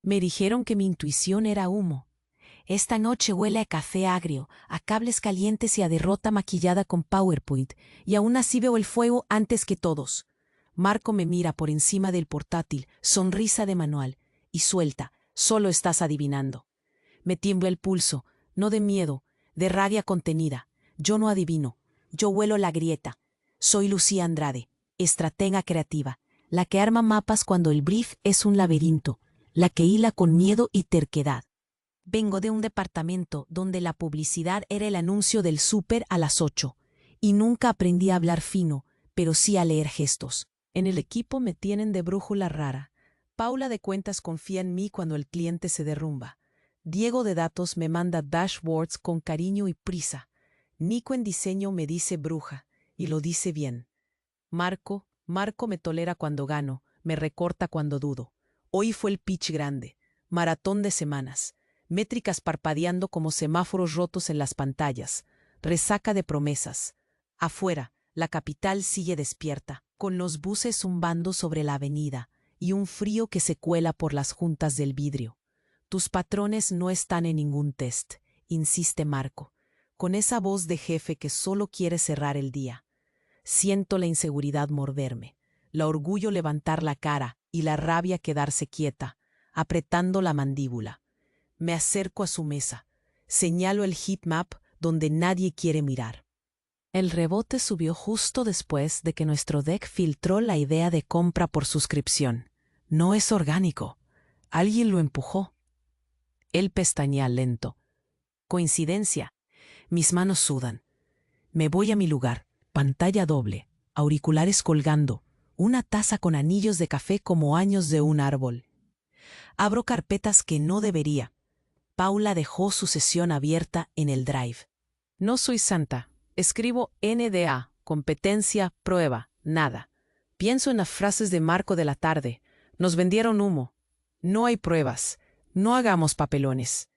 Me dijeron que mi intuición era humo. Esta noche huele a café agrio, a cables calientes y a derrota maquillada con PowerPoint, y aún así veo el fuego antes que todos. Marco me mira por encima del portátil, sonrisa de manual, y suelta, solo estás adivinando. Me tiembla el pulso, no de miedo, de rabia contenida. Yo no adivino, yo huelo la grieta. Soy Lucía Andrade, estratega creativa, la que arma mapas cuando el brief es un laberinto, la que hila con miedo y terquedad. Vengo de un departamento donde la publicidad era el anuncio del súper a las 8, y nunca aprendí a hablar fino, pero sí a leer gestos. En el equipo me tienen de brújula rara. Paula de cuentas confía en mí cuando el cliente se derrumba. Diego de datos me manda dashboards con cariño y prisa. Nico en diseño me dice bruja, y lo dice bien. Marco me tolera cuando gano, me recorta cuando dudo. Hoy fue el pitch grande, maratón de semanas. Métricas parpadeando como semáforos rotos en las pantallas, resaca de promesas. Afuera, la capital sigue despierta, con los buses zumbando sobre la avenida y un frío que se cuela por las juntas del vidrio. Tus patrones no están en ningún test, insiste Marco, con esa voz de jefe que solo quiere cerrar el día. Siento la inseguridad morderme, la orgullo levantar la cara y la rabia quedarse quieta, apretando la mandíbula. Me acerco a su mesa. Señalo el heatmap donde nadie quiere mirar. El rebote subió justo después de que nuestro deck filtró la idea de compra por suscripción. No es orgánico. Alguien lo empujó. Él pestañea lento. Coincidencia. Mis manos sudan. Me voy a mi lugar. Pantalla doble. Auriculares colgando. Una taza con anillos de café como años de un árbol. Abro carpetas que no debería. Paula dejó su sesión abierta en el Drive. No soy santa. Escribo NDA, competencia, prueba, nada. Pienso en las frases de Marco de la tarde. Nos vendieron humo. No hay pruebas. No hagamos papelones.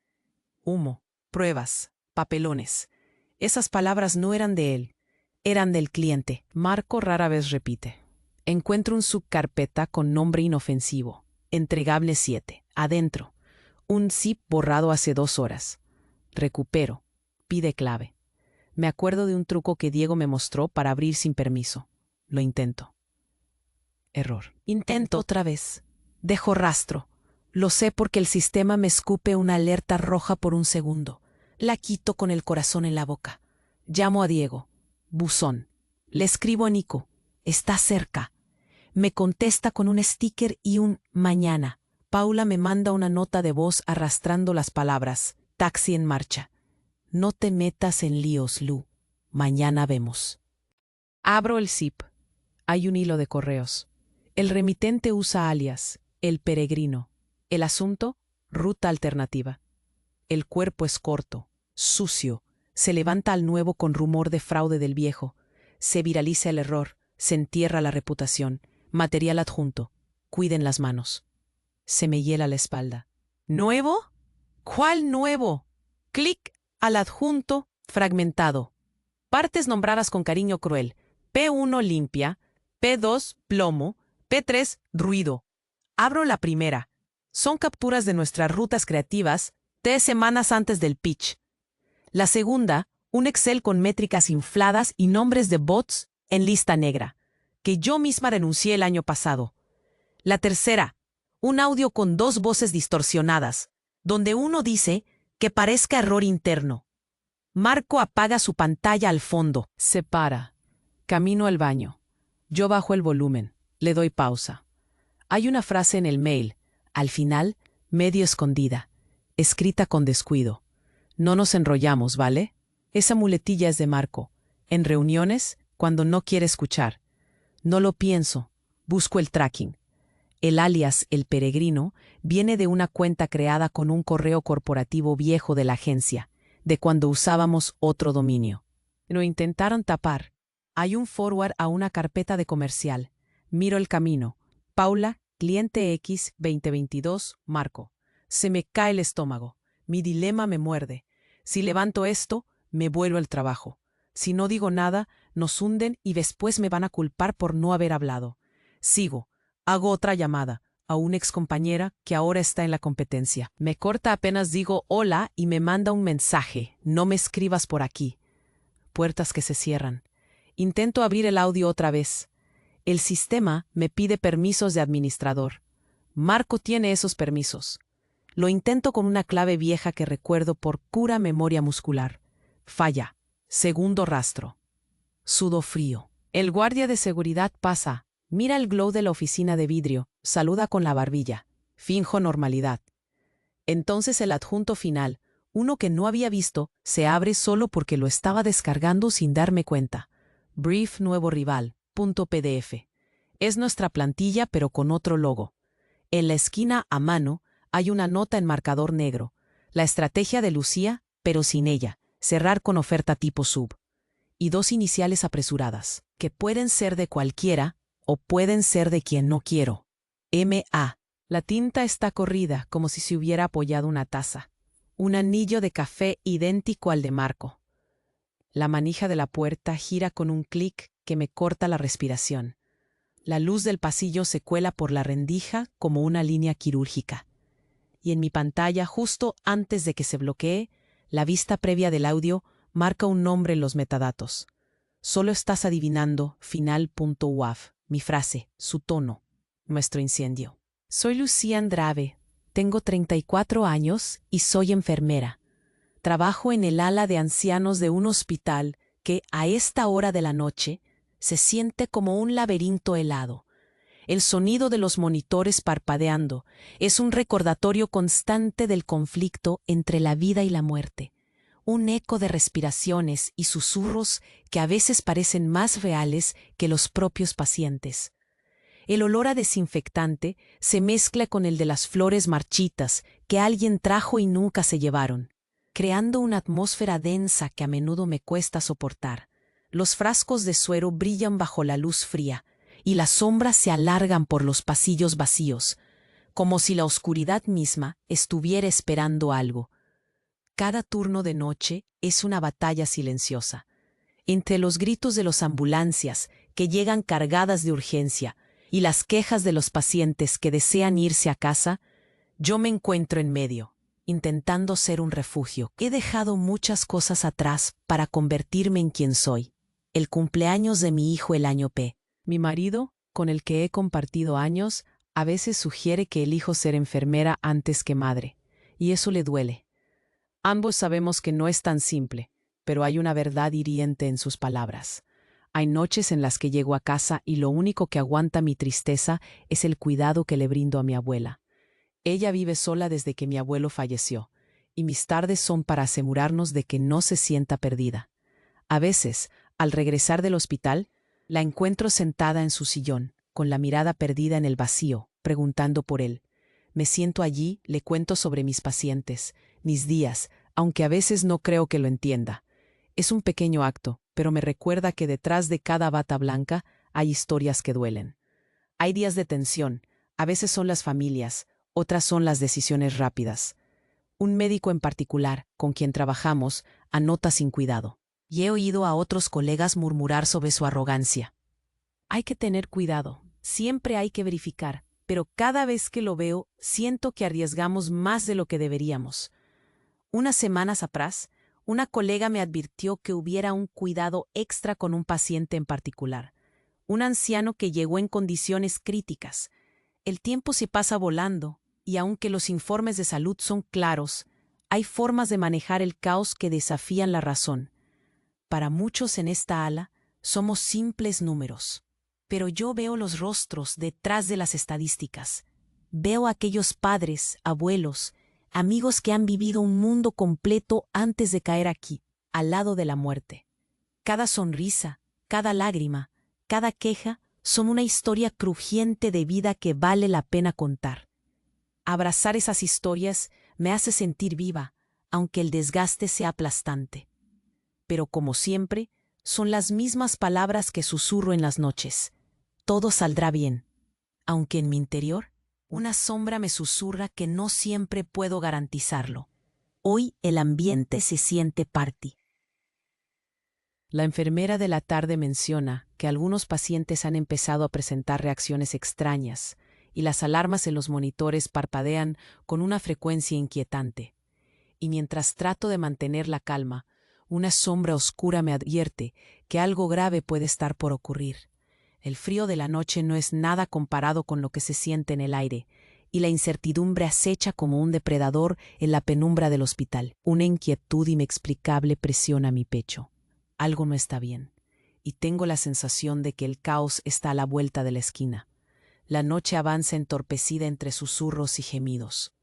Humo, pruebas, papelones. Esas palabras no eran de él. Eran del cliente. Marco rara vez repite. Encuentro un subcarpeta con nombre inofensivo. Entregable 7. Adentro. Un zip borrado hace 2 horas. Recupero. Pide clave. Me acuerdo de un truco que Diego me mostró para abrir sin permiso. Lo intento. Error. Intento otra vez. Dejo rastro. Lo sé porque el sistema me escupe una alerta roja por un segundo. La quito con el corazón en la boca. Llamo a Diego. Buzón. Le escribo a Nico. Está cerca. Me contesta con un sticker y un mañana. Paula me manda una nota de voz arrastrando las palabras. Taxi en marcha. No te metas en líos, Lu. Mañana vemos. Abro el zip. Hay un hilo de correos. El remitente usa alias, el peregrino. El asunto, ruta alternativa. El cuerpo es corto, sucio. Se levanta al nuevo con rumor de fraude del viejo. Se viraliza el error. Se entierra la reputación. Material adjunto. Cuiden las manos. Se me hiela la espalda. ¿Nuevo? ¿Cuál nuevo? Clic al adjunto fragmentado. Partes nombradas con cariño cruel. P1 limpia, P2 plomo, P3 ruido. Abro la primera. Son capturas de nuestras rutas creativas 3 semanas antes del pitch. La segunda, un Excel con métricas infladas y nombres de bots en lista negra, que yo misma renuncié el año pasado. La tercera, un audio con 2 voces distorsionadas, donde uno dice que parezca error interno. Marco apaga su pantalla al fondo. Se para. Camino al baño. Yo bajo el volumen. Le doy pausa. Hay una frase en el mail, al final, medio escondida, escrita con descuido. No nos enrollamos, ¿vale? Esa muletilla es de Marco. En reuniones, cuando no quiere escuchar. No lo pienso. Busco el tracking. El alias El Peregrino viene de una cuenta creada con un correo corporativo viejo de la agencia, de cuando usábamos otro dominio. Lo intentaron tapar. Hay un forward a una carpeta de comercial. Miro el camino. Paula, cliente X 2022, Marco. Se me cae el estómago. Mi dilema me muerde. Si levanto esto, me vuelo el trabajo. Si no digo nada, nos hunden y después me van a culpar por no haber hablado. Sigo. Hago otra llamada. a una excompañera que ahora está en la competencia. Me corta apenas digo hola y me manda un mensaje. No me escribas por aquí. Puertas que se cierran. Intento abrir el audio otra vez. El sistema me pide permisos de administrador. Marco tiene esos permisos. Lo intento con una clave vieja que recuerdo por pura memoria muscular. Falla. Segundo rastro. Sudo frío. El guardia de seguridad pasa, mira el glow de la oficina de vidrio, saluda con la barbilla. Finjo normalidad. Entonces el adjunto final, uno que no había visto, se abre solo porque lo estaba descargando sin darme cuenta. Brief nuevo rival. .pdf. Es nuestra plantilla pero con otro logo. En la esquina a mano hay una nota en marcador negro. La estrategia de Lucía, pero sin ella. Cerrar con oferta tipo sub. Y dos iniciales apresuradas, que pueden ser de cualquiera o pueden ser de quien no quiero. M.A. La tinta está corrida como si se hubiera apoyado una taza. Un anillo de café idéntico al de Marco. La manija de la puerta gira con un clic que me corta la respiración. La luz del pasillo se cuela por la rendija como una línea quirúrgica. Y en mi pantalla, justo antes de que se bloquee, la vista previa del audio marca un nombre en los metadatos. Solo estás adivinando final.uaf, mi frase, su tono, nuestro incendio. Soy Lucía Andrade, tengo 34 años y soy enfermera. Trabajo en el ala de ancianos de un hospital que, a esta hora de la noche, se siente como un laberinto helado. El sonido de los monitores parpadeando es un recordatorio constante del conflicto entre la vida y la muerte. Un eco de respiraciones y susurros que a veces parecen más reales que los propios pacientes. El olor a desinfectante se mezcla con el de las flores marchitas que alguien trajo y nunca se llevaron, creando una atmósfera densa que a menudo me cuesta soportar. Los frascos de suero brillan bajo la luz fría y las sombras se alargan por los pasillos vacíos, como si la oscuridad misma estuviera esperando algo. Cada turno de noche es una batalla silenciosa. Entre los gritos de las ambulancias que llegan cargadas de urgencia y las quejas de los pacientes que desean irse a casa, yo me encuentro en medio, intentando ser un refugio. He dejado muchas cosas atrás para convertirme en quien soy. El cumpleaños de mi hijo el año P. Mi marido, con el que he compartido años, a veces sugiere que elijo ser enfermera antes que madre, y eso le duele. Ambos sabemos que no es tan simple, pero hay una verdad hiriente en sus palabras. Hay noches en las que llego a casa y lo único que aguanta mi tristeza es el cuidado que le brindo a mi abuela. Ella vive sola desde que mi abuelo falleció, y mis tardes son para asegurarnos de que no se sienta perdida. A veces, al regresar del hospital, la encuentro sentada en su sillón, con la mirada perdida en el vacío, preguntando por él. Me siento allí, le cuento sobre mis pacientes, mis días, aunque a veces no creo que lo entienda. Es un pequeño acto, pero me recuerda que detrás de cada bata blanca hay historias que duelen. Hay días de tensión, a veces son las familias, otras son las decisiones rápidas. Un médico en particular, con quien trabajamos, anota sin cuidado. Y he oído a otros colegas murmurar sobre su arrogancia. Hay que tener cuidado, siempre hay que verificar, pero cada vez que lo veo, siento que arriesgamos más de lo que deberíamos. Unas semanas atrás, una colega me advirtió que hubiera un cuidado extra con un paciente en particular, un anciano que llegó en condiciones críticas. El tiempo se pasa volando, y aunque los informes de salud son claros, hay formas de manejar el caos que desafían la razón. Para muchos en esta ala, somos simples números. Pero yo veo los rostros detrás de las estadísticas. Veo a aquellos padres, abuelos, amigos que han vivido un mundo completo antes de caer aquí, al lado de la muerte. Cada sonrisa, cada lágrima, cada queja son una historia crujiente de vida que vale la pena contar. Abrazar esas historias me hace sentir viva, aunque el desgaste sea aplastante. Pero como siempre, son las mismas palabras que susurro en las noches. Todo saldrá bien, aunque en mi interior una sombra me susurra que no siempre puedo garantizarlo. Hoy el ambiente se siente party. La enfermera de la tarde menciona que algunos pacientes han empezado a presentar reacciones extrañas y las alarmas en los monitores parpadean con una frecuencia inquietante. Y mientras trato de mantener la calma, una sombra oscura me advierte que algo grave puede estar por ocurrir. El frío de la noche no es nada comparado con lo que se siente en el aire, y la incertidumbre acecha como un depredador en la penumbra del hospital. Una inquietud inexplicable presiona mi pecho. Algo no está bien, y tengo la sensación de que el caos está a la vuelta de la esquina. La noche avanza entorpecida entre susurros y gemidos.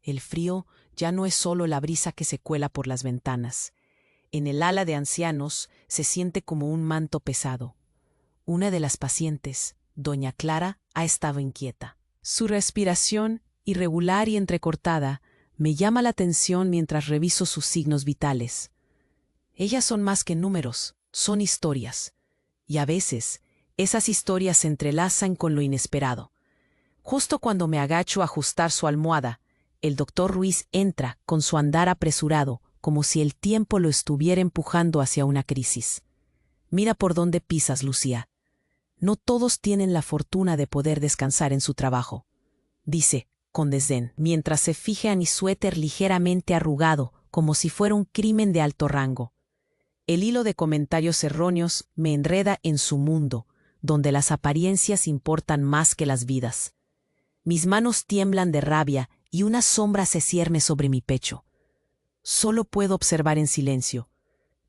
El frío ya no es solo la brisa que se cuela por las ventanas. En el ala de ancianos se siente como un manto pesado. Una de las pacientes, doña Clara, ha estado inquieta. Su respiración, irregular y entrecortada, me llama la atención mientras reviso sus signos vitales. Ellas son más que números, son historias. Y a veces, esas historias se entrelazan con lo inesperado. Justo cuando me agacho a ajustar su almohada, el doctor Ruiz entra con su andar apresurado, como si el tiempo lo estuviera empujando hacia una crisis. Mira por dónde pisas, Lucía. No todos tienen la fortuna de poder descansar en su trabajo, dice, con desdén, mientras se fija en mi suéter ligeramente arrugado, como si fuera un crimen de alto rango. El hilo de comentarios erróneos me enreda en su mundo, donde las apariencias importan más que las vidas. Mis manos tiemblan de rabia y una sombra se cierne sobre mi pecho. Solo puedo observar en silencio,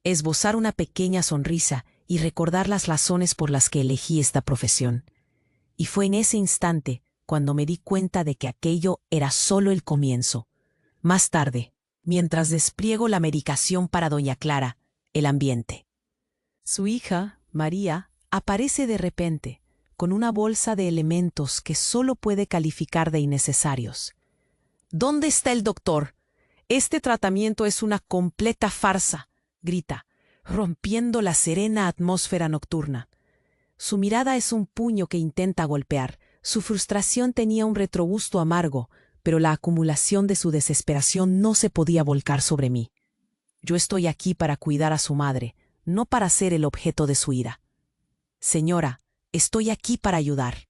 esbozar una pequeña sonrisa y recordar las razones por las que elegí esta profesión. Y fue en ese instante cuando me di cuenta de que aquello era solo el comienzo. Más tarde, mientras despliego la medicación para doña Clara, el ambiente. Su hija, María, aparece de repente, con una bolsa de elementos que solo puede calificar de innecesarios. ¿Dónde está el doctor? Este tratamiento es una completa farsa, grita, rompiendo la serena atmósfera nocturna. Su mirada es un puño que intenta golpear. Su frustración tenía un retrogusto amargo, pero la acumulación de su desesperación no se podía volcar sobre mí. Yo estoy aquí para cuidar a su madre, no para ser el objeto de su ira. Señora, estoy aquí para ayudar.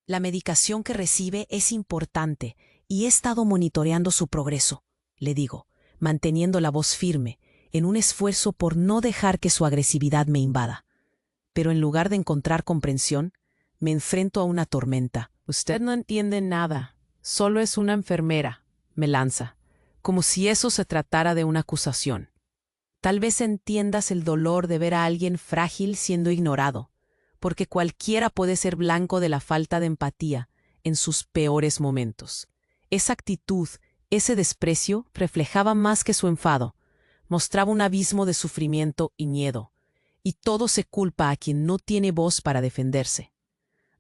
La medicación que recibe es importante y he estado monitoreando su progreso, le digo, manteniendo la voz firme, en un esfuerzo por no dejar que su agresividad me invada. Pero en lugar de encontrar comprensión, me enfrento a una tormenta. Usted no entiende nada, solo es una enfermera, me lanza, como si eso se tratara de una acusación. Tal vez entiendas el dolor de ver a alguien frágil siendo ignorado, porque cualquiera puede ser blanco de la falta de empatía en sus peores momentos. Esa actitud, ese desprecio, reflejaba más que su enfado. Mostraba un abismo de sufrimiento y miedo, y todo se culpa a quien no tiene voz para defenderse.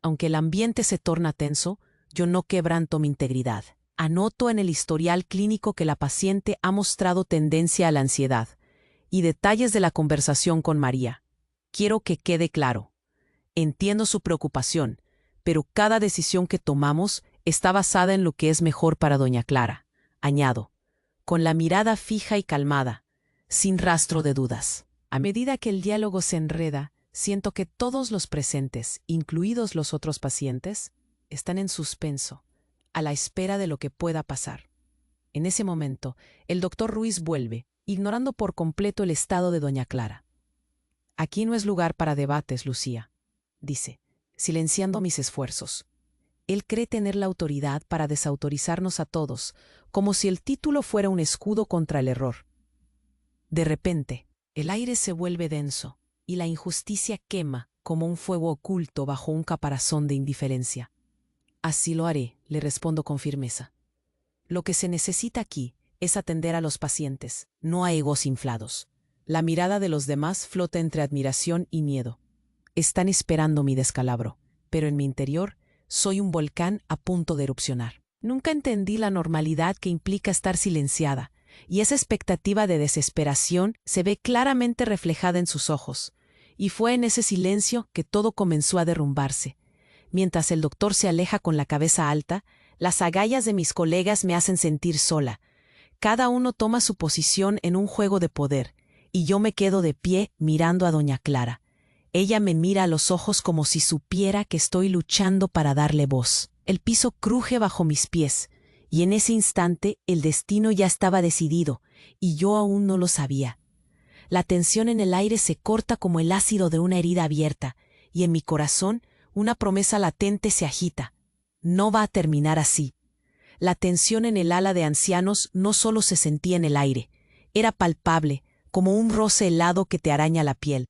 Aunque el ambiente se torna tenso, yo no quebranto mi integridad. Anoto en el historial clínico que la paciente ha mostrado tendencia a la ansiedad, y detalles de la conversación con María. Quiero que quede claro. Entiendo su preocupación, pero cada decisión que tomamos está basada en lo que es mejor para doña Clara, añado, con la mirada fija y calmada, sin rastro de dudas. A medida que el diálogo se enreda, siento que todos los presentes, incluidos los otros pacientes, están en suspenso, a la espera de lo que pueda pasar. En ese momento, el doctor Ruiz vuelve, ignorando por completo el estado de doña Clara. Aquí no es lugar para debates, Lucía, dice, silenciando mis esfuerzos. Él cree tener la autoridad para desautorizarnos a todos, como si el título fuera un escudo contra el error. De repente, el aire se vuelve denso y la injusticia quema como un fuego oculto bajo un caparazón de indiferencia. Así lo haré, le respondo con firmeza. Lo que se necesita aquí es atender a los pacientes, no a egos inflados. La mirada de los demás flota entre admiración y miedo. Están esperando mi descalabro, pero en mi interior soy un volcán a punto de erupcionar. Nunca entendí la normalidad que implica estar silenciada, y esa expectativa de desesperación se ve claramente reflejada en sus ojos. Y fue en ese silencio que todo comenzó a derrumbarse. Mientras el doctor se aleja con la cabeza alta, las agallas de mis colegas me hacen sentir sola. Cada uno toma su posición en un juego de poder, y yo me quedo de pie mirando a doña Clara. Ella me mira a los ojos como si supiera que estoy luchando para darle voz. El piso cruje bajo mis pies, y en ese instante el destino ya estaba decidido, y yo aún no lo sabía. La tensión en el aire se corta como el ácido de una herida abierta, y en mi corazón una promesa latente se agita. No va a terminar así. La tensión en el ala de ancianos no solo se sentía en el aire, era palpable, como un roce helado que te araña la piel.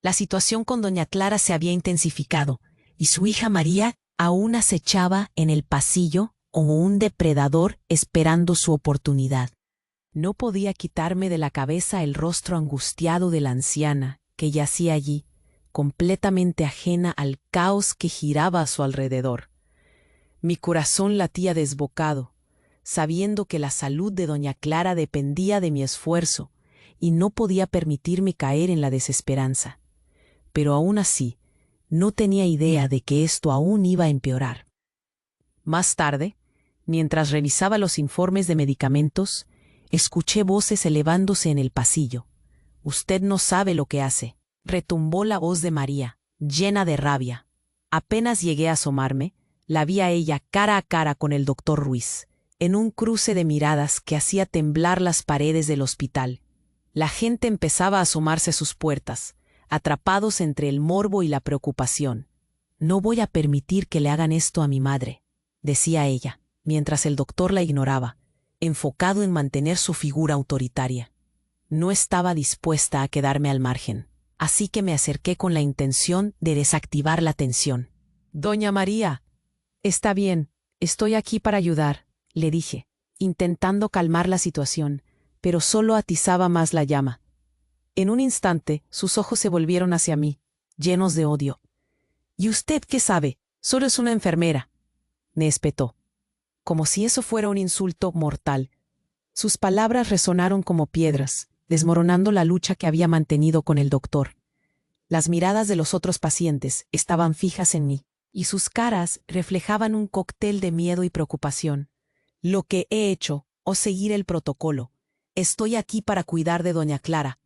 La situación con doña Clara se había intensificado, y su hija María aún acechaba en el pasillo como un depredador esperando su oportunidad. No podía quitarme de la cabeza el rostro angustiado de la anciana, que yacía allí, completamente ajena al caos que giraba a su alrededor. Mi corazón latía desbocado, sabiendo que la salud de doña Clara dependía de mi esfuerzo, y no podía permitirme caer en la desesperanza. Pero aún así, no tenía idea de que esto aún iba a empeorar. Más tarde, mientras revisaba los informes de medicamentos, escuché voces elevándose en el pasillo. «Usted no sabe lo que hace», retumbó la voz de María, llena de rabia. Apenas llegué a asomarme, la vi a ella cara a cara con el doctor Ruiz, en un cruce de miradas que hacía temblar las paredes del hospital. La gente empezaba a asomarse a sus puertas, atrapados entre el morbo y la preocupación. «No voy a permitir que le hagan esto a mi madre», decía ella, mientras el doctor la ignoraba, enfocado en mantener su figura autoritaria. No estaba dispuesta a quedarme al margen, así que me acerqué con la intención de desactivar la tensión. «Doña María, está bien, estoy aquí para ayudar», le dije, intentando calmar la situación, pero solo atizaba más la llama. En un instante, sus ojos se volvieron hacia mí, llenos de odio. «¿Y usted qué sabe? Solo es una enfermera», me espetó, como si eso fuera un insulto mortal. Sus palabras resonaron como piedras, desmoronando la lucha que había mantenido con el doctor. Las miradas de los otros pacientes estaban fijas en mí, y sus caras reflejaban un cóctel de miedo y preocupación. «Lo que he hecho, o seguir el protocolo. Estoy aquí para cuidar de doña Clara»,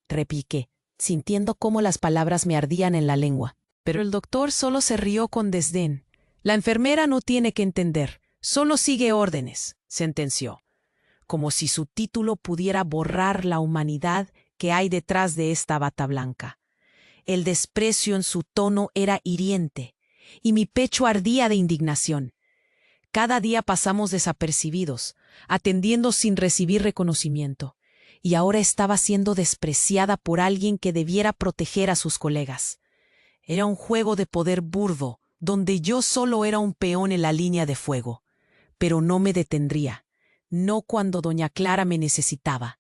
repliqué, sintiendo cómo las palabras me ardían en la lengua. Pero el doctor solo se rió con desdén. «La enfermera no tiene que entender, solo sigue órdenes», sentenció, como si su título pudiera borrar la humanidad que hay detrás de esta bata blanca. El desprecio en su tono era hiriente, y mi pecho ardía de indignación. Cada día pasamos desapercibidos, atendiendo sin recibir reconocimiento, y ahora estaba siendo despreciada por alguien que debiera proteger a sus colegas. Era un juego de poder burdo, donde yo solo era un peón en la línea de fuego. Pero no me detendría, no cuando doña Clara me necesitaba.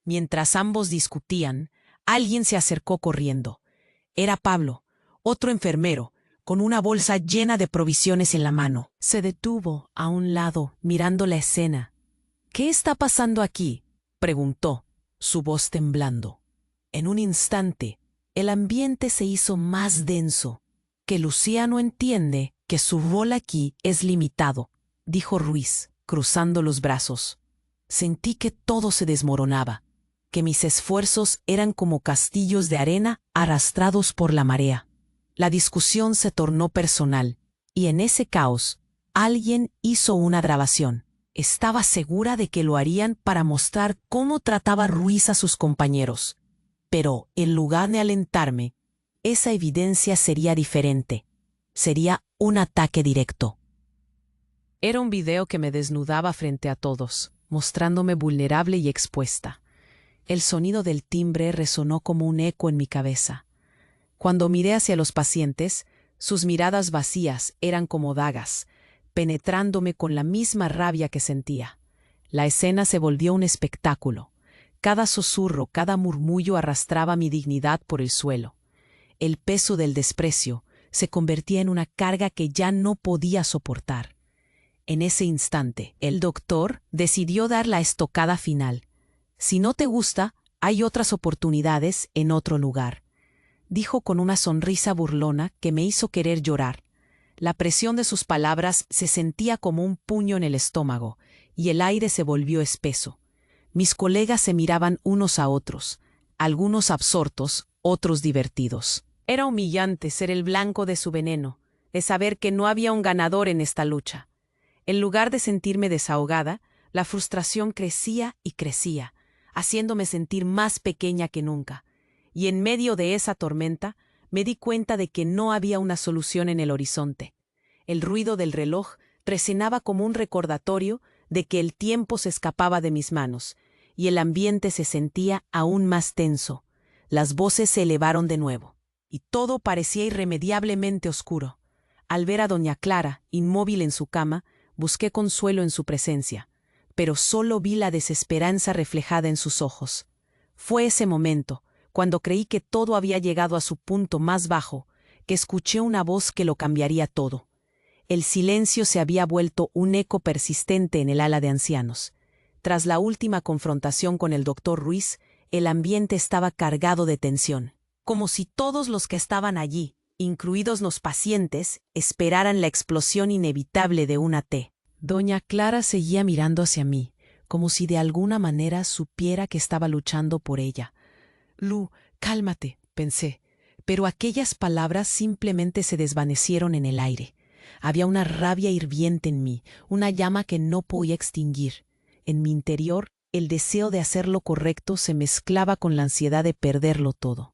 Mientras ambos discutían, alguien se acercó corriendo. Era Pablo, otro enfermero, con una bolsa llena de provisiones en la mano. Se detuvo a un lado, mirando la escena. «¿Qué está pasando aquí?», preguntó, su voz temblando. En un instante, el ambiente se hizo más denso. «Que Luciano entiende que su rol aquí es limitado», dijo Ruiz, cruzando los brazos. Sentí que todo se desmoronaba, que mis esfuerzos eran como castillos de arena arrastrados por la marea. La discusión se tornó personal, y en ese caos, alguien hizo una grabación. Estaba segura de que lo harían para mostrar cómo trataba Ruiz a sus compañeros. Pero, en lugar de alentarme, esa evidencia sería diferente. Sería un ataque directo. Era un video que me desnudaba frente a todos, mostrándome vulnerable y expuesta. El sonido del timbre resonó como un eco en mi cabeza. Cuando miré hacia los pacientes, sus miradas vacías eran como dagas, penetrándome con la misma rabia que sentía. La escena se volvió un espectáculo. Cada susurro, cada murmullo arrastraba mi dignidad por el suelo. El peso del desprecio se convertía en una carga que ya no podía soportar. En ese instante, el doctor decidió dar la estocada final. «Si no te gusta, hay otras oportunidades en otro lugar», dijo con una sonrisa burlona que me hizo querer llorar. La presión de sus palabras se sentía como un puño en el estómago, y el aire se volvió espeso. Mis colegas se miraban unos a otros, algunos absortos, otros divertidos. Era humillante ser el blanco de su veneno, de saber que no había un ganador en esta lucha. En lugar de sentirme desahogada, la frustración crecía y crecía, haciéndome sentir más pequeña que nunca. Y en medio de esa tormenta, me di cuenta de que no había una solución en el horizonte. El ruido del reloj resonaba como un recordatorio de que el tiempo se escapaba de mis manos, y el ambiente se sentía aún más tenso. Las voces se elevaron de nuevo, y todo parecía irremediablemente oscuro. Al ver a doña Clara, inmóvil en su cama, busqué consuelo en su presencia, pero solo vi la desesperanza reflejada en sus ojos. Fue ese momento, cuando creí que todo había llegado a su punto más bajo, que escuché una voz que lo cambiaría todo. El silencio se había vuelto un eco persistente en el ala de ancianos. Tras la última confrontación con el doctor Ruiz, el ambiente estaba cargado de tensión, como si todos los que estaban allí, incluidos los pacientes, esperaran la explosión inevitable de una T. Doña Clara seguía mirando hacia mí, como si de alguna manera supiera que estaba luchando por ella. Lu, cálmate, pensé, pero aquellas palabras simplemente se desvanecieron en el aire. Había una rabia hirviente en mí, una llama que no podía extinguir. En mi interior, el deseo de hacer lo correcto se mezclaba con la ansiedad de perderlo todo.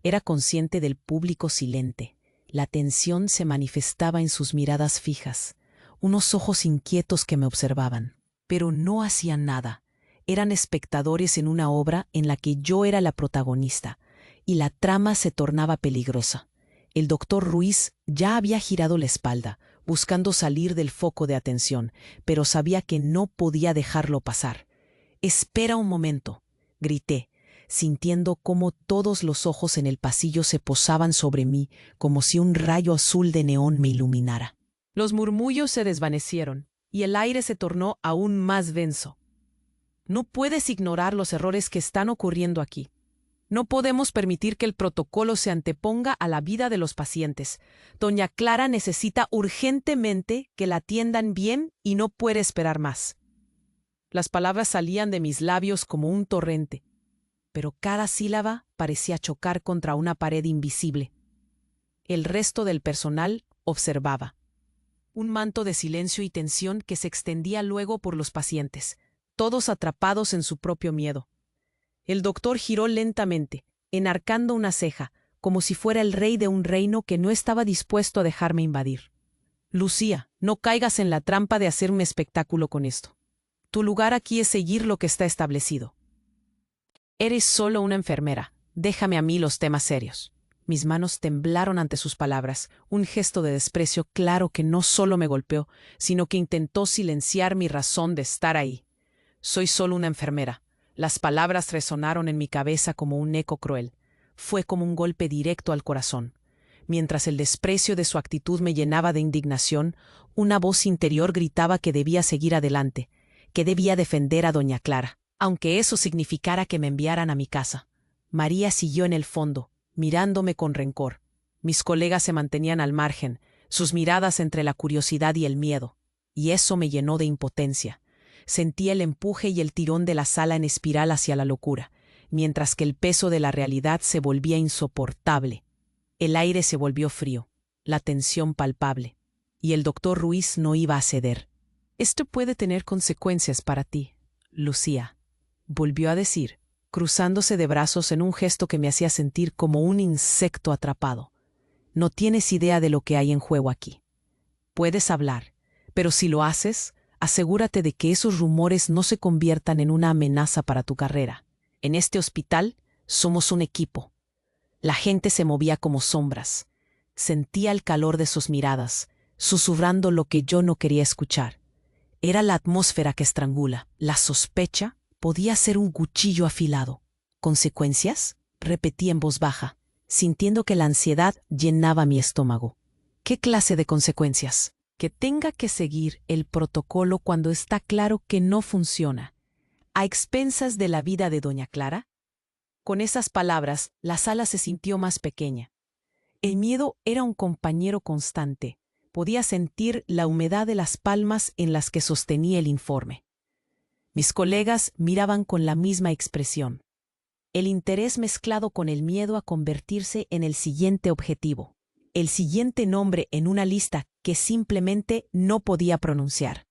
Era consciente del público silente. La tensión se manifestaba en sus miradas fijas, unos ojos inquietos que me observaban, pero no hacían nada. Eran espectadores en una obra en la que yo era la protagonista, y la trama se tornaba peligrosa. El doctor Ruiz ya había girado la espalda, buscando salir del foco de atención, pero sabía que no podía dejarlo pasar. «Espera un momento», grité, sintiendo cómo todos los ojos en el pasillo se posaban sobre mí, como si un rayo azul de neón me iluminara. Los murmullos se desvanecieron, y el aire se tornó aún más denso. «No puedes ignorar los errores que están ocurriendo aquí. No podemos permitir que el protocolo se anteponga a la vida de los pacientes. Doña Clara necesita urgentemente que la atiendan bien y no puede esperar más». Las palabras salían de mis labios como un torrente, pero cada sílaba parecía chocar contra una pared invisible. El resto del personal observaba. Un manto de silencio y tensión que se extendía luego por los pacientes, todos atrapados en su propio miedo. El doctor giró lentamente, enarcando una ceja, como si fuera el rey de un reino que no estaba dispuesto a dejarme invadir. «Lucía, no caigas en la trampa de hacer un espectáculo con esto. Tu lugar aquí es seguir lo que está establecido. Eres solo una enfermera. Déjame a mí los temas serios». Mis manos temblaron ante sus palabras, un gesto de desprecio claro que no solo me golpeó, sino que intentó silenciar mi razón de estar ahí. «Soy solo una enfermera». Las palabras resonaron en mi cabeza como un eco cruel. Fue como un golpe directo al corazón. Mientras el desprecio de su actitud me llenaba de indignación, una voz interior gritaba que debía seguir adelante, que debía defender a doña Clara, aunque eso significara que me enviaran a mi casa. María siguió en el fondo, mirándome con rencor. Mis colegas se mantenían al margen, sus miradas entre la curiosidad y el miedo, y eso me llenó de impotencia. Sentí el empuje y el tirón de la sala en espiral hacia la locura, mientras que el peso de la realidad se volvía insoportable. El aire se volvió frío, la tensión palpable, y el doctor Ruiz no iba a ceder. «Esto puede tener consecuencias para ti, Lucía», volvió a decir, cruzándose de brazos en un gesto que me hacía sentir como un insecto atrapado. «No tienes idea de lo que hay en juego aquí. Puedes hablar, pero si lo haces, asegúrate de que esos rumores no se conviertan en una amenaza para tu carrera. En este hospital somos un equipo». La gente se movía como sombras. Sentía el calor de sus miradas, susurrando lo que yo no quería escuchar. Era la atmósfera que estrangula. La sospecha podía ser un cuchillo afilado. «¿Consecuencias?», repetí en voz baja, sintiendo que la ansiedad llenaba mi estómago. «¿Qué clase de consecuencias?». «Que tenga que seguir el protocolo cuando está claro que no funciona, a expensas de la vida de doña Clara». Con esas palabras, la sala se sintió más pequeña. El miedo era un compañero constante. Podía sentir la humedad de las palmas en las que sostenía el informe. Mis colegas miraban con la misma expresión. El interés mezclado con el miedo a convertirse en el siguiente objetivo. el siguiente nombre en una lista que simplemente no podía pronunciar.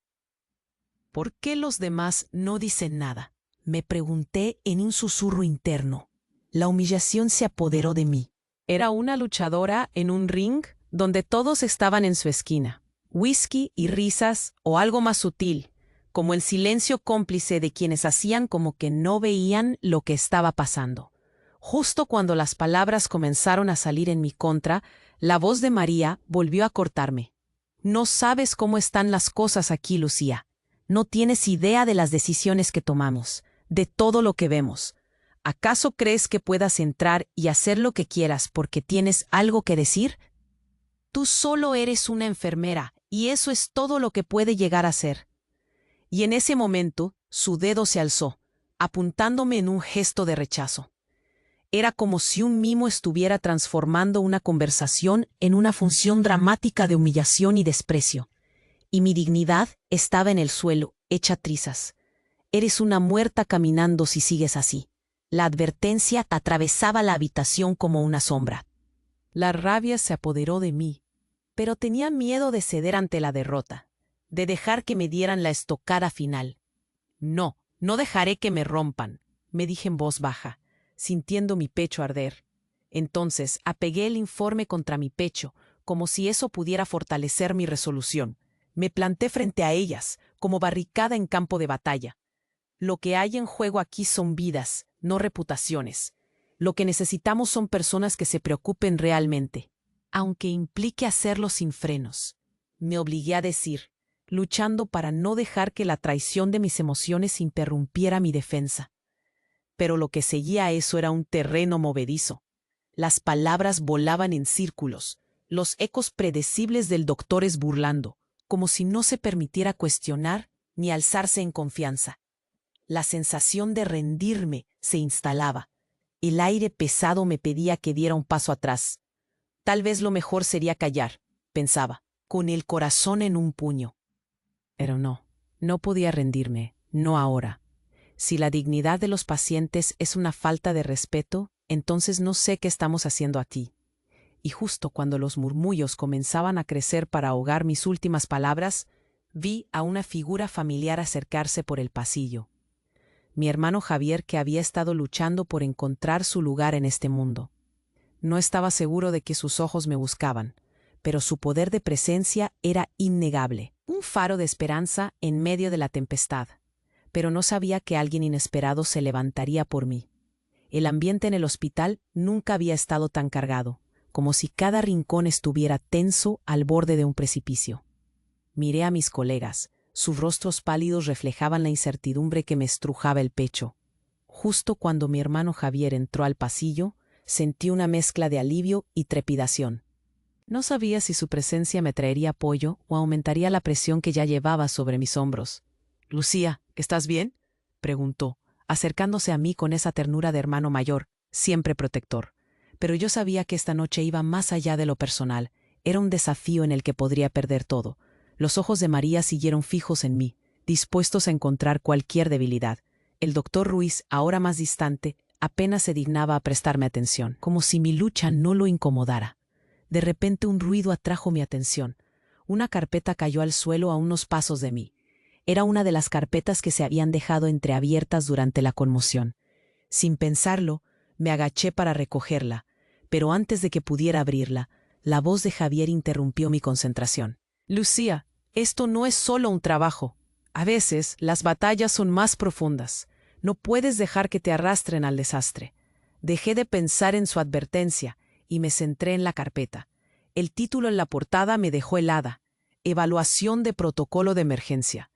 ¿Por qué los demás no dicen nada?, me pregunté en un susurro interno. La humillación se apoderó de mí. Era una luchadora en un ring donde todos estaban en su esquina. Whisky y risas, o algo más sutil, como el silencio cómplice de quienes hacían como que no veían lo que estaba pasando. Justo cuando las palabras comenzaron a salir en mi contra, la voz de María volvió a cortarme. No sabes cómo están las cosas aquí, Lucía. No tienes idea de las decisiones que tomamos, de todo lo que vemos. ¿Acaso crees que puedas entrar y hacer lo que quieras porque tienes algo que decir? Tú solo eres una enfermera, y eso es todo lo que puede llegar a ser. Y en ese momento, su dedo se alzó, apuntándome en un gesto de rechazo. Era como si un mimo estuviera transformando una conversación en una función dramática de humillación y desprecio. Y mi dignidad estaba en el suelo, hecha trizas. Eres una muerta caminando si sigues así. La advertencia atravesaba la habitación como una sombra. La rabia se apoderó de mí, pero tenía miedo de ceder ante la derrota, de dejar que me dieran la estocada final. No, no dejaré que me rompan, me dije en voz baja, sintiendo mi pecho arder. Entonces apegué el informe contra mi pecho, como si eso pudiera fortalecer mi resolución. Me planté frente a ellas, como barricada en campo de batalla. Lo que hay en juego aquí son vidas, no reputaciones. Lo que necesitamos son personas que se preocupen realmente, aunque implique hacerlo sin frenos. Me obligué a decir, luchando para no dejar que la traición de mis emociones interrumpiera mi defensa. Pero lo que seguía a eso era un terreno movedizo. Las palabras volaban en círculos, los ecos predecibles del doctor burlando, como si no se permitiera cuestionar ni alzarse en confianza. La sensación de rendirme se instalaba. El aire pesado me pedía que diera un paso atrás. Tal vez lo mejor sería callar, pensaba, con el corazón en un puño. Pero no, no podía rendirme, no ahora. Si la dignidad de los pacientes es una falta de respeto, entonces no sé qué estamos haciendo aquí. Y justo cuando los murmullos comenzaban a crecer para ahogar mis últimas palabras, vi a una figura familiar acercarse por el pasillo. Mi hermano Javier, que había estado luchando por encontrar su lugar en este mundo. No estaba seguro de que sus ojos me buscaban, pero su poder de presencia era innegable, un faro de esperanza en medio de la tempestad. Pero no sabía que alguien inesperado se levantaría por mí. El ambiente en el hospital nunca había estado tan cargado, como si cada rincón estuviera tenso al borde de un precipicio. Miré a mis colegas. Sus rostros pálidos reflejaban la incertidumbre que me estrujaba el pecho. Justo cuando mi hermano Javier entró al pasillo, sentí una mezcla de alivio y trepidación. No sabía si su presencia me traería apoyo o aumentaría la presión que ya llevaba sobre mis hombros. «Lucía, ¿estás bien?», preguntó, acercándose a mí con esa ternura de hermano mayor, siempre protector. Pero yo sabía que esta noche iba más allá de lo personal. Era un desafío en el que podría perder todo. Los ojos de María siguieron fijos en mí, dispuestos a encontrar cualquier debilidad. El doctor Ruiz, ahora más distante, apenas se dignaba a prestarme atención, como si mi lucha no lo incomodara. De repente un ruido atrajo mi atención. Una carpeta cayó al suelo a unos pasos de mí. Era una de las carpetas que se habían dejado entreabiertas durante la conmoción. Sin pensarlo, me agaché para recogerla, pero antes de que pudiera abrirla, la voz de Javier interrumpió mi concentración. «Lucía, esto no es solo un trabajo. A veces las batallas son más profundas. No puedes dejar que te arrastren al desastre». Dejé de pensar en su advertencia y me centré en la carpeta. El título en la portada me dejó helada: Evaluación de protocolo de emergencia.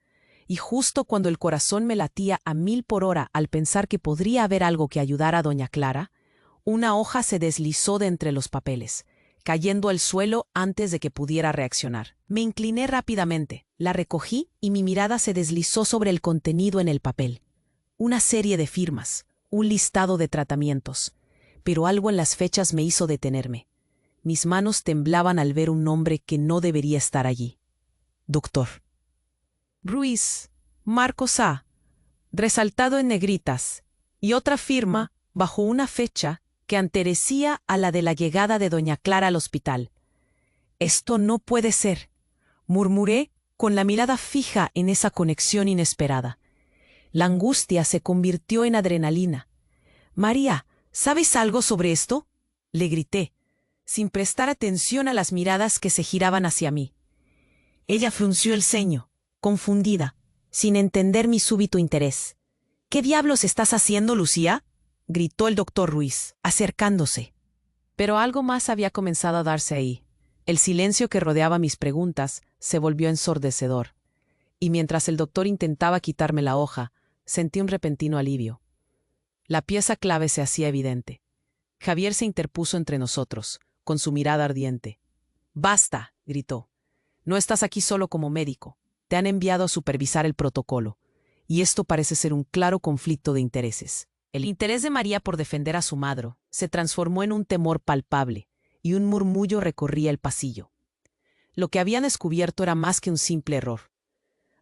Y justo cuando el corazón me latía a 1000 por hora al pensar que podría haber algo que ayudara a doña Clara, una hoja se deslizó de entre los papeles, cayendo al suelo antes de que pudiera reaccionar. Me incliné rápidamente, la recogí y mi mirada se deslizó sobre el contenido en el papel. Una serie de firmas, un listado de tratamientos, pero algo en las fechas me hizo detenerme. Mis manos temblaban al ver un nombre que no debería estar allí. Doctor Ruiz, Marcos A., resaltado en negritas, y otra firma bajo una fecha que anterecía a la de la llegada de doña Clara al hospital. Esto no puede ser, murmuré, con la mirada fija en esa conexión inesperada. La angustia se convirtió en adrenalina. María, ¿sabes algo sobre esto?, le grité, sin prestar atención a las miradas que se giraban hacia mí. Ella frunció el ceño, confundida, sin entender mi súbito interés. ¿Qué diablos estás haciendo, Lucía?, gritó el doctor Ruiz, acercándose. Pero algo más había comenzado a darse ahí. El silencio que rodeaba mis preguntas se volvió ensordecedor, y mientras el doctor intentaba quitarme la hoja, sentí un repentino alivio. La pieza clave se hacía evidente. Javier se interpuso entre nosotros, con su mirada ardiente. «Basta», gritó. «No estás aquí solo como médico. Te han enviado a supervisar el protocolo. Y esto parece ser un claro conflicto de intereses». El interés de María por defender a su madre se transformó en un temor palpable, y un murmullo recorría el pasillo. Lo que habían descubierto era más que un simple error.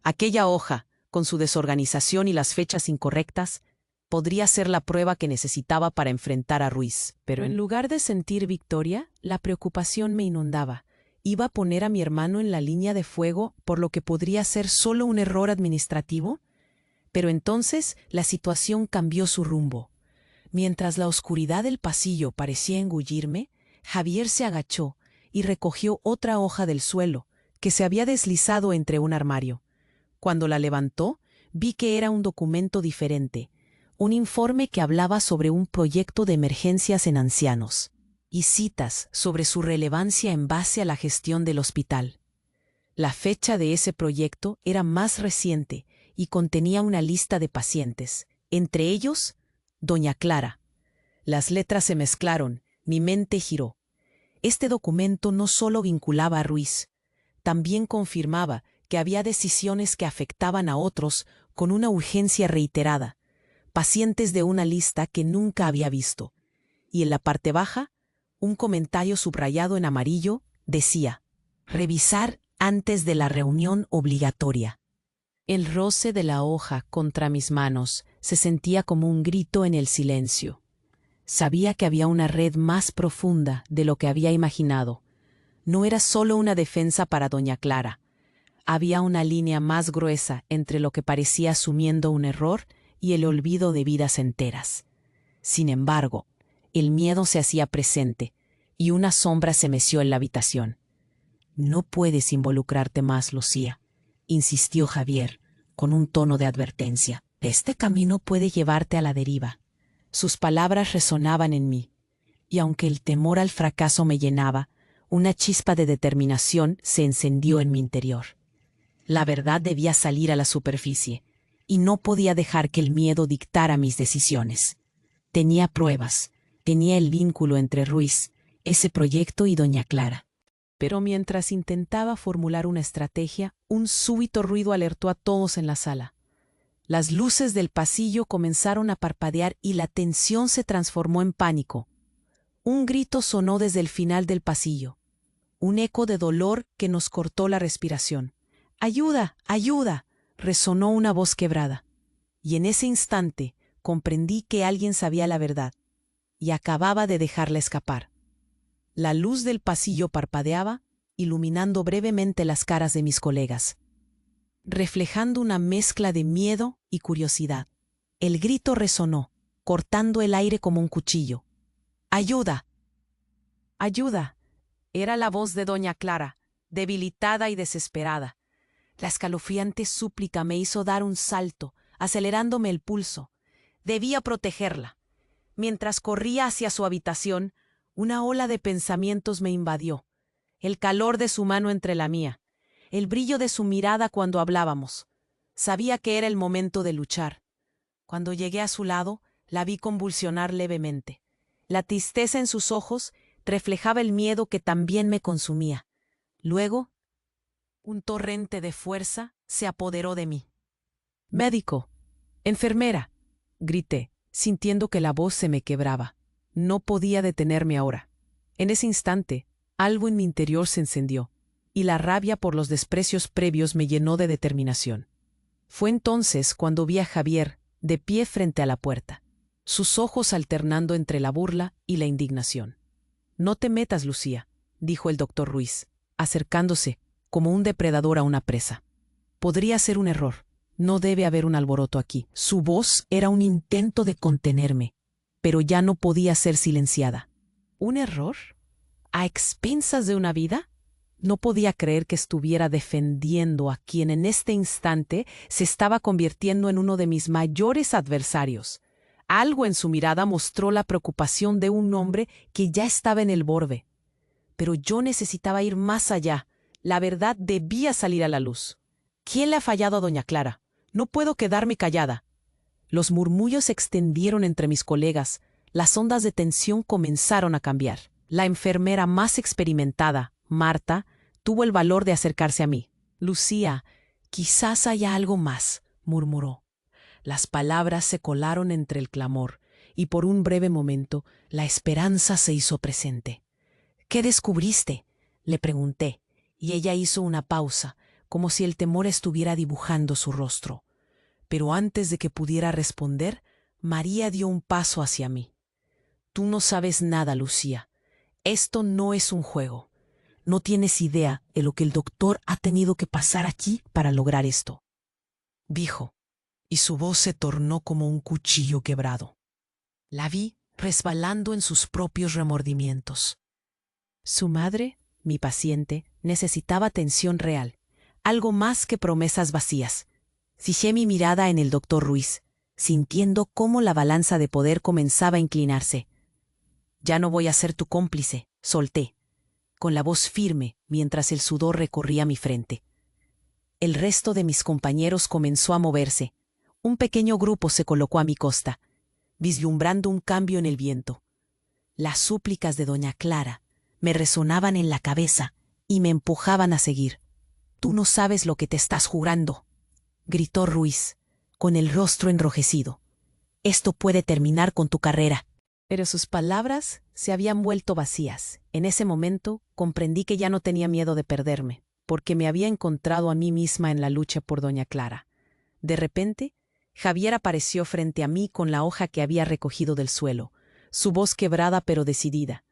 Aquella hoja, con su desorganización y las fechas incorrectas, podría ser la prueba que necesitaba para enfrentar a Ruiz. Pero en lugar de sentir victoria, la preocupación me inundaba. ¿Iba a poner a mi hermano en la línea de fuego por lo que podría ser solo un error administrativo? Pero entonces la situación cambió su rumbo. Mientras la oscuridad del pasillo parecía engullirme, Javier se agachó y recogió otra hoja del suelo, que se había deslizado entre un armario. Cuando la levantó, vi que era un documento diferente, un informe que hablaba sobre un proyecto de emergencias en ancianos, y citas sobre su relevancia en base a la gestión del hospital. La fecha de ese proyecto era más reciente y contenía una lista de pacientes, entre ellos, doña Clara. Las letras se mezclaron, mi mente giró. Este documento no solo vinculaba a Ruiz, también confirmaba que había decisiones que afectaban a otros con una urgencia reiterada, pacientes de una lista que nunca había visto. Y en la parte baja, un comentario subrayado en amarillo decía: «Revisar antes de la reunión obligatoria». El roce de la hoja contra mis manos se sentía como un grito en el silencio. Sabía que había una red más profunda de lo que había imaginado. No era solo una defensa para doña Clara. Había una línea más gruesa entre lo que parecía asumiendo un error y el olvido de vidas enteras. Sin embargo, el miedo se hacía presente y una sombra se meció en la habitación. «No puedes involucrarte más, Lucía», insistió Javier, con un tono de advertencia. «Este camino puede llevarte a la deriva». Sus palabras resonaban en mí, y aunque el temor al fracaso me llenaba, una chispa de determinación se encendió en mi interior. La verdad debía salir a la superficie, y no podía dejar que el miedo dictara mis decisiones. Tenía pruebas, tenía el vínculo entre Ruiz, ese proyecto y doña Clara. Pero mientras intentaba formular una estrategia, un súbito ruido alertó a todos en la sala. Las luces del pasillo comenzaron a parpadear y la tensión se transformó en pánico. Un grito sonó desde el final del pasillo, un eco de dolor que nos cortó la respiración. «¡Ayuda! ¡Ayuda!», resonó una voz quebrada. Y en ese instante comprendí que alguien sabía la verdad, y acababa de dejarla escapar. La luz del pasillo parpadeaba, iluminando brevemente las caras de mis colegas, reflejando una mezcla de miedo y curiosidad. El grito resonó, cortando el aire como un cuchillo. «¡Ayuda! ¡Ayuda!». Era la voz de doña Clara, debilitada y desesperada. La escalofriante súplica me hizo dar un salto, acelerándome el pulso. Debía protegerla. Mientras corría hacia su habitación, una ola de pensamientos me invadió. El calor de su mano entre la mía, el brillo de su mirada cuando hablábamos. Sabía que era el momento de luchar. Cuando llegué a su lado, la vi convulsionar levemente. La tristeza en sus ojos reflejaba el miedo que también me consumía. Luego, un torrente de fuerza se apoderó de mí. «¡Médico! ¡Enfermera!», grité, sintiendo que la voz se me quebraba. No podía detenerme ahora. En ese instante, algo en mi interior se encendió, y la rabia por los desprecios previos me llenó de determinación. Fue entonces cuando vi a Javier, de pie frente a la puerta, sus ojos alternando entre la burla y la indignación. «No te metas, Lucía», dijo el doctor Ruiz. acercándose, como un depredador a una presa. Podría ser un error. No debe haber un alboroto aquí. Su voz era un intento de contenerme, pero ya no podía ser silenciada. ¿Un error? ¿A expensas de una vida? No podía creer que estuviera defendiendo a quien en este instante se estaba convirtiendo en uno de mis mayores adversarios. Algo en su mirada mostró la preocupación de un hombre que ya estaba en el borde. Pero yo necesitaba ir más allá. La verdad debía salir a la luz. ¿Quién le ha fallado a doña Clara? No puedo quedarme callada. Los murmullos se extendieron entre mis colegas. Las ondas de tensión comenzaron a cambiar. La enfermera más experimentada, Marta, tuvo el valor de acercarse a mí. Lucía, quizás haya algo más, murmuró. Las palabras se colaron entre el clamor, y por un breve momento la esperanza se hizo presente. ¿Qué descubriste?, le pregunté, y ella hizo una pausa, como si el temor estuviera dibujando su rostro. Pero antes de que pudiera responder, María dio un paso hacia mí. Tú no sabes nada, Lucía. Esto no es un juego. No tienes idea de lo que el doctor ha tenido que pasar aquí para lograr esto, dijo, y su voz se tornó como un cuchillo quebrado. La vi resbalando en sus propios remordimientos. Su madre, mi paciente, necesitaba atención real, algo más que promesas vacías. Fijé mi mirada en el doctor Ruiz, sintiendo cómo la balanza de poder comenzaba a inclinarse. Ya no voy a ser tu cómplice, solté, con la voz firme mientras el sudor recorría mi frente. El resto de mis compañeros comenzó a moverse. Un pequeño grupo se colocó a mi costa, vislumbrando un cambio en el viento. Las súplicas de doña Clara me resonaban en la cabeza y me empujaban a seguir. «Tú no sabes lo que te estás jurando», gritó Ruiz, con el rostro enrojecido. «Esto puede terminar con tu carrera». Pero sus palabras se habían vuelto vacías. En ese momento comprendí que ya no tenía miedo de perderme, porque me había encontrado a mí misma en la lucha por doña Clara. De repente, Javier apareció frente a mí con la hoja que había recogido del suelo, su voz quebrada pero decidida.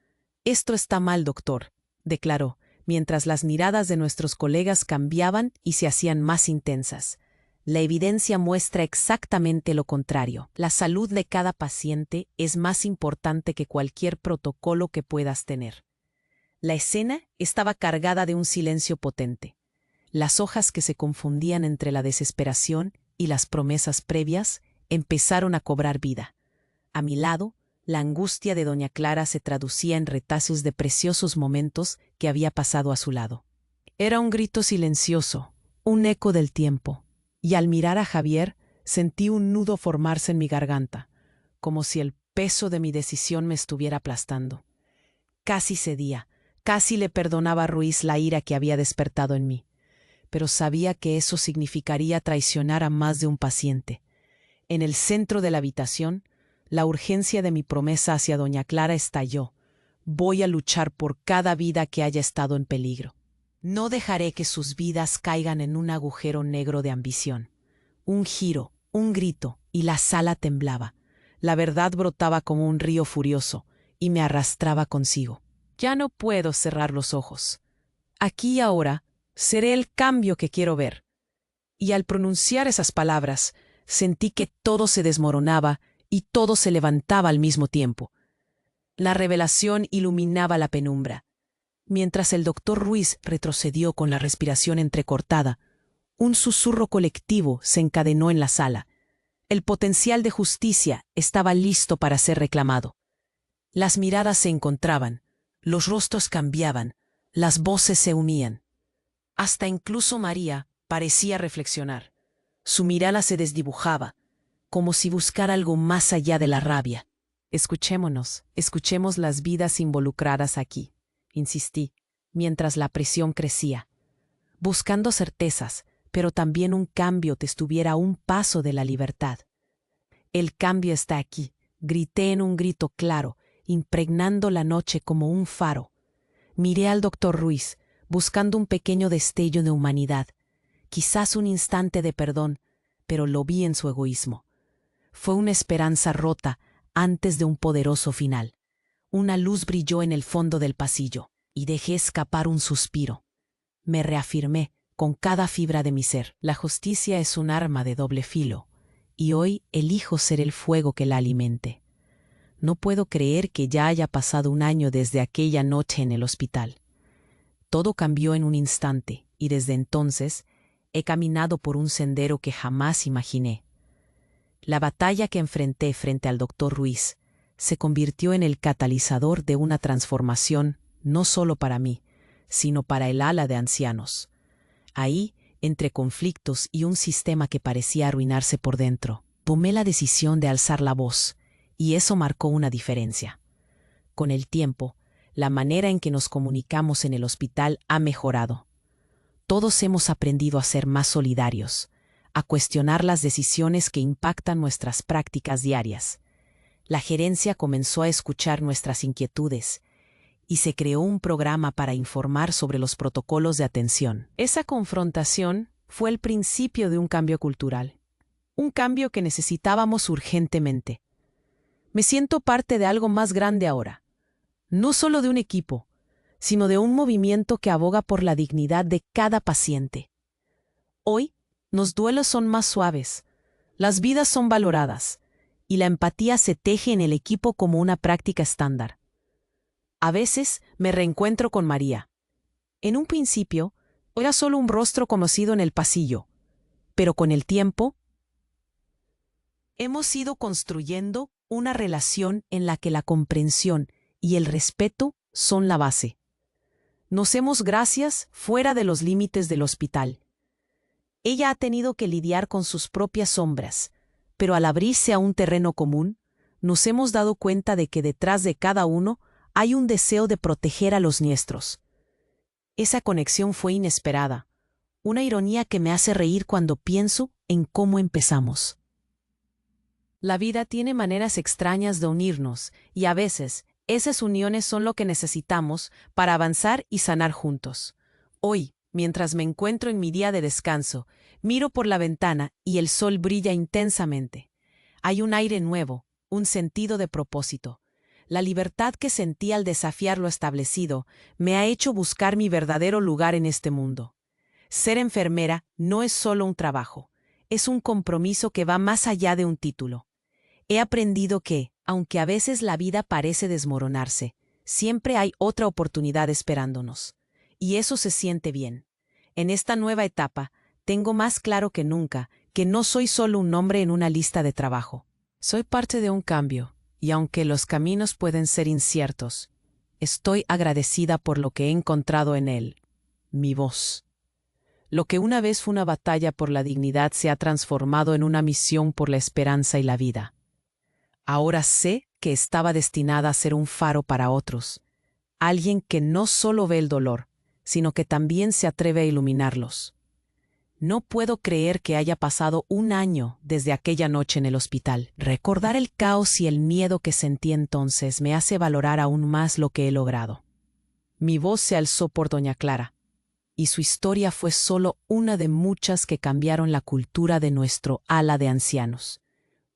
«Esto está mal, doctor», declaró, mientras las miradas de nuestros colegas cambiaban y se hacían más intensas. La evidencia muestra exactamente lo contrario. La salud de cada paciente es más importante que cualquier protocolo que puedas tener. La escena estaba cargada de un silencio potente. Las hojas que se confundían entre la desesperación y las promesas previas empezaron a cobrar vida. A mi lado, la angustia de doña Clara se traducía en retazos de preciosos momentos que había pasado a su lado. Era un grito silencioso, un eco del tiempo. Y al mirar a Javier, sentí un nudo formarse en mi garganta, como si el peso de mi decisión me estuviera aplastando. Casi cedía, casi le perdonaba a Ruiz la ira que había despertado en mí, pero sabía que eso significaría traicionar a más de un paciente. En el centro de la habitación, la urgencia de mi promesa hacia doña Clara estalló. Voy a luchar por cada vida que haya estado en peligro. No dejaré que sus vidas caigan en un agujero negro de ambición. Un giro, un grito, y la sala temblaba. La verdad brotaba como un río furioso, y me arrastraba consigo. Ya no puedo cerrar los ojos. Aquí y ahora seré el cambio que quiero ver. Y al pronunciar esas palabras, sentí que todo se desmoronaba y todo se levantaba al mismo tiempo. La revelación iluminaba la penumbra. Mientras el doctor Ruiz retrocedió con la respiración entrecortada, un susurro colectivo se encadenó en la sala. El potencial de justicia estaba listo para ser reclamado. Las miradas se encontraban, los rostros cambiaban, las voces se unían. Hasta incluso María parecía reflexionar. Su mirada se desdibujaba, como si buscara algo más allá de la rabia. Escuchémonos, escuchemos las vidas involucradas aquí, insistí, mientras la presión crecía, buscando certezas, pero también un cambio que estuviera a un paso de la libertad. El cambio está aquí, grité en un grito claro, impregnando la noche como un faro. Miré al doctor Ruiz, buscando un pequeño destello de humanidad, quizás un instante de perdón, pero lo vi en su egoísmo. Fue una esperanza rota antes de un poderoso final. Una luz brilló en el fondo del pasillo, y dejé escapar un suspiro. me reafirmé con cada fibra de mi ser. La justicia es un arma de doble filo, y hoy elijo ser el fuego que la alimente. No puedo creer que ya haya pasado un año desde aquella noche en el hospital. Todo cambió en un instante, y desde entonces he caminado por un sendero que jamás imaginé. La batalla que enfrenté frente al doctor Ruiz se convirtió en el catalizador de una transformación no solo para mí, sino para el ala de ancianos. Ahí, entre conflictos y un sistema que parecía arruinarse por dentro, tomé la decisión de alzar la voz, y eso marcó una diferencia. Con el tiempo, la manera en que nos comunicamos en el hospital ha mejorado. Todos hemos aprendido a ser más solidarios, a cuestionar las decisiones que impactan nuestras prácticas diarias. La gerencia comenzó a escuchar nuestras inquietudes y se creó un programa para informar sobre los protocolos de atención. Esa confrontación fue el principio de un cambio cultural, un cambio que necesitábamos urgentemente. Me siento parte de algo más grande ahora, no solo de un equipo, sino de un movimiento que aboga por la dignidad de cada paciente. Hoy, los duelos son más suaves, las vidas son valoradas, y la empatía se teje en el equipo como una práctica estándar. A veces me reencuentro con María. En un principio, era solo un rostro conocido en el pasillo, pero con el tiempo, hemos ido construyendo una relación en la que la comprensión y el respeto son la base. Nos hemos gracias fuera de los límites del hospital. Ella ha tenido que lidiar con sus propias sombras, pero al abrirse a un terreno común, nos hemos dado cuenta de que detrás de cada uno hay un deseo de proteger a los nuestros. Esa conexión fue inesperada, una ironía que me hace reír cuando pienso en cómo empezamos. La vida tiene maneras extrañas de unirnos, y a veces esas uniones son lo que necesitamos para avanzar y sanar juntos. Hoy, mientras me encuentro en mi día de descanso, miro por la ventana y el sol brilla intensamente. Hay un aire nuevo, un sentido de propósito. La libertad que sentí al desafiar lo establecido me ha hecho buscar mi verdadero lugar en este mundo. Ser enfermera no es solo un trabajo, es un compromiso que va más allá de un título. He aprendido que, aunque a veces la vida parece desmoronarse, siempre hay otra oportunidad esperándonos. Y eso se siente bien. En esta nueva etapa, tengo más claro que nunca que no soy solo un nombre en una lista de trabajo. Soy parte de un cambio, y aunque los caminos pueden ser inciertos, estoy agradecida por lo que he encontrado en él, mi voz. Lo que una vez fue una batalla por la dignidad se ha transformado en una misión por la esperanza y la vida. Ahora sé que estaba destinada a ser un faro para otros, alguien que no solo ve el dolor, sino que también se atreve a iluminarlos. No puedo creer que haya pasado un año desde aquella noche en el hospital. Recordar el caos y el miedo que sentí entonces me hace valorar aún más lo que he logrado. Mi voz se alzó por doña Clara, y su historia fue solo una de muchas que cambiaron la cultura de nuestro ala de ancianos.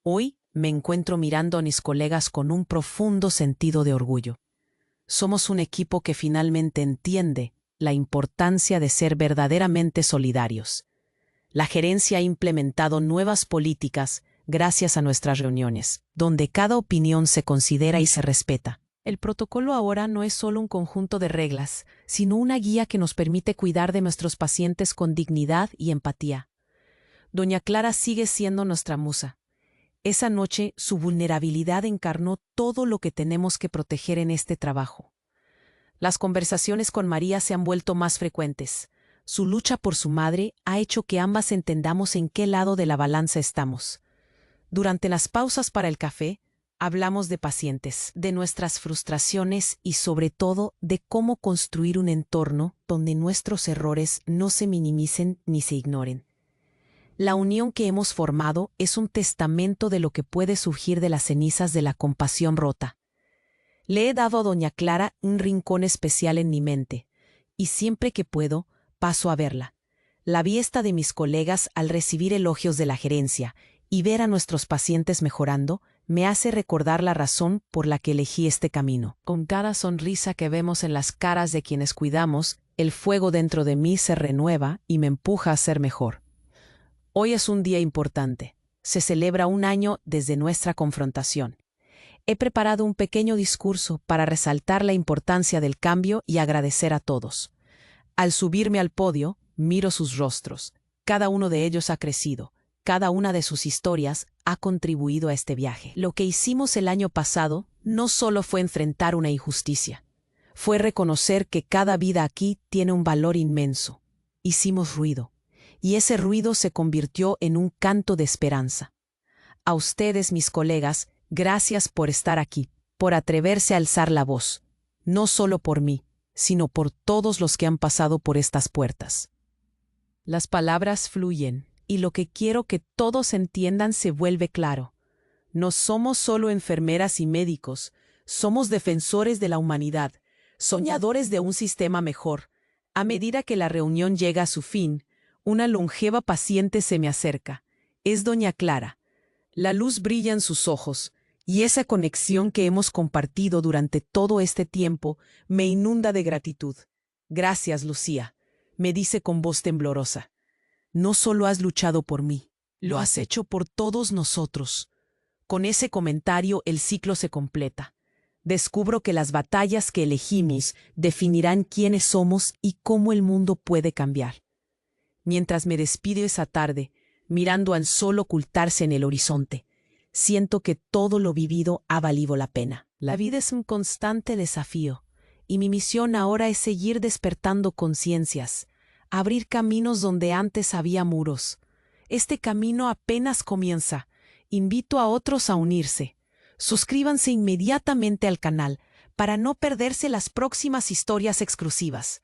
Hoy me encuentro mirando a mis colegas con un profundo sentido de orgullo. Somos un equipo que finalmente entiende la importancia de ser verdaderamente solidarios. La gerencia ha implementado nuevas políticas gracias a nuestras reuniones, donde cada opinión se considera y se respeta. El protocolo ahora no es solo un conjunto de reglas, sino una guía que nos permite cuidar de nuestros pacientes con dignidad y empatía. Doña Clara sigue siendo nuestra musa. Esa noche su vulnerabilidad encarnó todo lo que tenemos que proteger en este trabajo. Las conversaciones con María se han vuelto más frecuentes. Su lucha por su madre ha hecho que ambas entendamos en qué lado de la balanza estamos. Durante las pausas para el café, hablamos de pacientes, de nuestras frustraciones y sobre todo de cómo construir un entorno donde nuestros errores no se minimicen ni se ignoren. La unión que hemos formado es un testamento de lo que puede surgir de las cenizas de la compasión rota. Le he dado a doña Clara un rincón especial en mi mente, y siempre que puedo, paso a verla. La vista de mis colegas al recibir elogios de la gerencia y ver a nuestros pacientes mejorando me hace recordar la razón por la que elegí este camino. Con cada sonrisa que vemos en las caras de quienes cuidamos, El fuego dentro de mí se renueva y me empuja a ser mejor. Hoy es un día importante. Se celebra 1 año desde nuestra confrontación. He preparado un pequeño discurso para resaltar la importancia del cambio y agradecer a todos. Al subirme al podio, miro sus rostros. Cada uno de ellos ha crecido. Cada una de sus historias ha contribuido a este viaje. Lo que hicimos el año pasado no solo fue enfrentar una injusticia. Fue reconocer que cada vida aquí tiene un valor inmenso. Hicimos ruido. Y ese ruido se convirtió en un canto de esperanza. A ustedes, mis colegas, gracias por estar aquí, por atreverse a alzar la voz, no solo por mí, sino por todos los que han pasado por estas puertas. Las palabras fluyen, y lo que quiero que todos entiendan se vuelve claro. No somos solo enfermeras y médicos, somos defensores de la humanidad, soñadores de un sistema mejor. A medida que la reunión llega a su fin, una longeva paciente se me acerca. Es doña Clara. La luz brilla en sus ojos, y esa conexión que hemos compartido durante todo este tiempo me inunda de gratitud. Gracias, Lucía, me dice con voz temblorosa. No solo has luchado por mí, lo has hecho por todos nosotros. Con ese comentario el ciclo se completa. Descubro que las batallas que elegimos definirán quiénes somos y cómo el mundo puede cambiar. Mientras me despido esa tarde, mirando al sol ocultarse en el horizonte, siento que todo lo vivido ha valido la pena. La vida es un constante desafío, y mi misión ahora es seguir despertando conciencias, abrir caminos donde antes había muros. Este camino apenas comienza. Invito a otros a unirse. Suscríbanse inmediatamente al canal para no perderse las próximas historias exclusivas.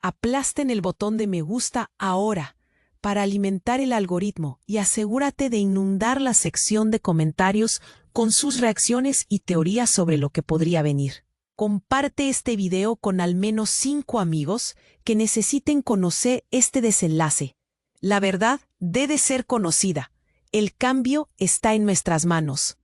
Aplasten el botón de me gusta ahora para alimentar el algoritmo y asegúrate de inundar la sección de comentarios con sus reacciones y teorías sobre lo que podría venir. Comparte este video con al menos 5 amigos que necesiten conocer este desenlace. La verdad debe ser conocida. El cambio está en nuestras manos.